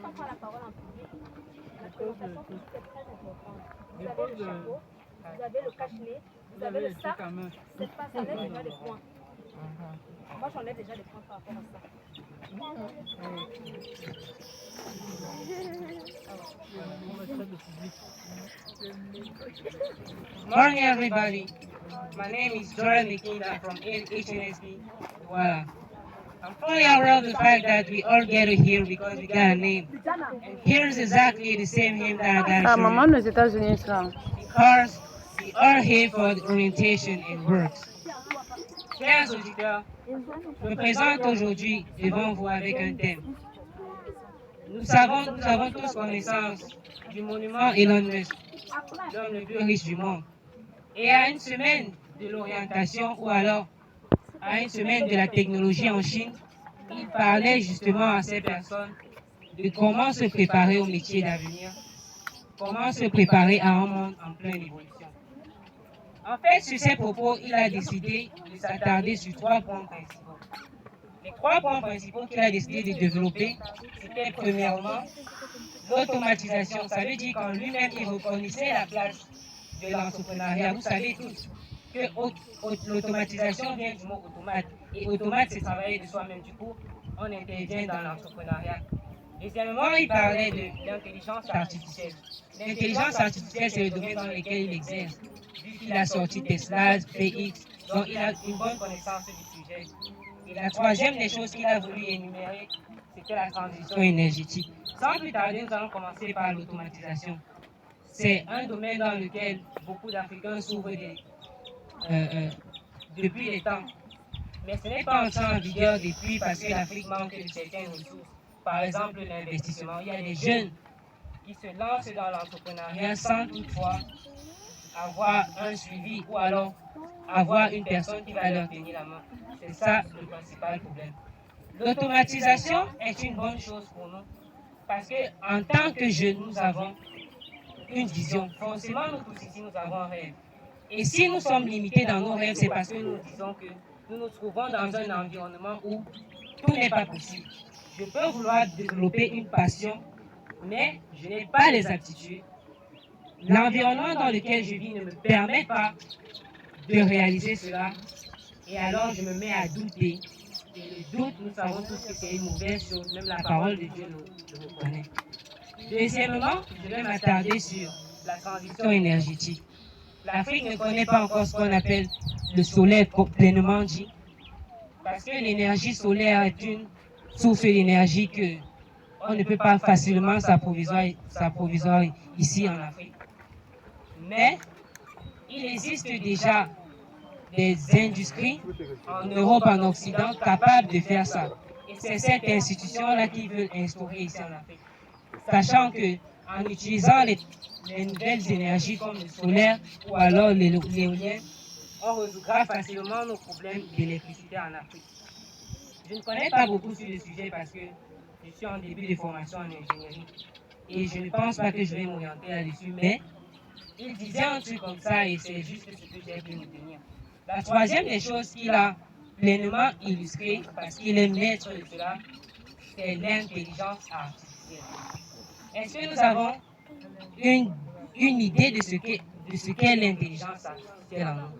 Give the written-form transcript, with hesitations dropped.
on prend la parole en public, la présentation physique est très importante. Vous avez le chapeau, vous avez le cache-nez, vous avez le sac. C'est pas, ça enlève déjà des points. Moi, j'enlève déjà des points par rapport à ça. Morning, everybody. My name is Jordan Nikinda from HNSB. Voilà. I'm fully aware of the fact that we all gathered here because we got a name. And here's exactly the same name that I got Ah, to maman show aux États-Unis, ça. because we are here for the orientation and works. Chers auditeurs, je me présente aujourd'hui devant vous avec un thème. Nous avons tous connaissance du monument Elon Musk, l'homme le plus riche du monde. Et à une semaine de l'orientation ou alors à une semaine de la technologie en Chine, il parlait justement à ces personnes de comment se préparer au métier d'avenir, comment se préparer à un monde en pleine évolution. En fait, sur ces propos, il a décidé de s'attarder sur 3 points principaux. Les 3 points principaux qu'il a décidé de développer, c'était premièrement l'automatisation. Ça veut dire qu'en lui-même, il reconnaissait la place de l'entrepreneuriat. Vous savez tous que l'automatisation vient du mot automate. Et automate, c'est travailler de soi-même. Du coup, on intervient dans l'entrepreneuriat. Deuxièmement, il parlait de l'intelligence artificielle. L'intelligence artificielle, c'est le domaine dans lequel il exerce. Vu qu'il a sorti Tesla, SpaceX, donc il a une bonne connaissance du sujet. Et la troisième des choses qu'il a voulu énumérer, c'était la transition énergétique. Sans plus tarder, nous allons commencer par l'automatisation. C'est un domaine dans lequel beaucoup d'Africains s'ouvrent depuis les temps. Mais ce n'est pas entré en vigueur depuis parce que l'Afrique manque de certaines ressources. Par exemple, l'investissement. Il y a des jeunes qui se lancent dans l'entrepreneuriat sans toutefois avoir un suivi ou alors avoir une personne qui va leur tenir la main. C'est ça le principal problème. L'automatisation est une bonne chose pour nous parce qu'en tant que jeunes, nous avons une vision. Forcément, nous tous ici, nous avons un rêve. Et si nous sommes limités dans nos rêves, c'est parce que nous disons que nous nous trouvons dans un environnement où tout n'est pas possible. Je peux vouloir développer une passion, mais je n'ai pas les aptitudes. L'environnement dans lequel je vis ne me permet pas de réaliser cela. Et alors, je me mets à douter. Et le doute, nous savons tous que c'est une mauvaise chose. Même la parole de Dieu le reconnaît. Deuxièmement, je vais m'attarder sur la transition énergétique. L'Afrique ne connaît pas encore ce qu'on appelle le solaire pleinement dit, parce que l'énergie solaire est une source d'énergie que on ne peut pas facilement s'approvisionner ici en Afrique. Mais il existe déjà des industries en Europe, en Occident, capables de faire ça. Et c'est cette institution-là qui veut instaurer ici en Afrique. Sachant que en utilisant les nouvelles énergies comme le solaire ou alors l'éolien, on résoudra facilement nos problèmes d'électricité en Afrique. Je ne connais pas beaucoup sur le sujet parce que je suis en début de formation en ingénierie et je ne pense pas que je vais m'orienter là-dessus, mais il disait un truc comme ça et c'est juste ce que j'ai pu retenir. La troisième des choses qu'il a pleinement illustré, parce qu'il est maître de cela, c'est l'intelligence artificielle. Est-ce que nous avons une idée de ce qu'est l'intelligence artificielle en nous?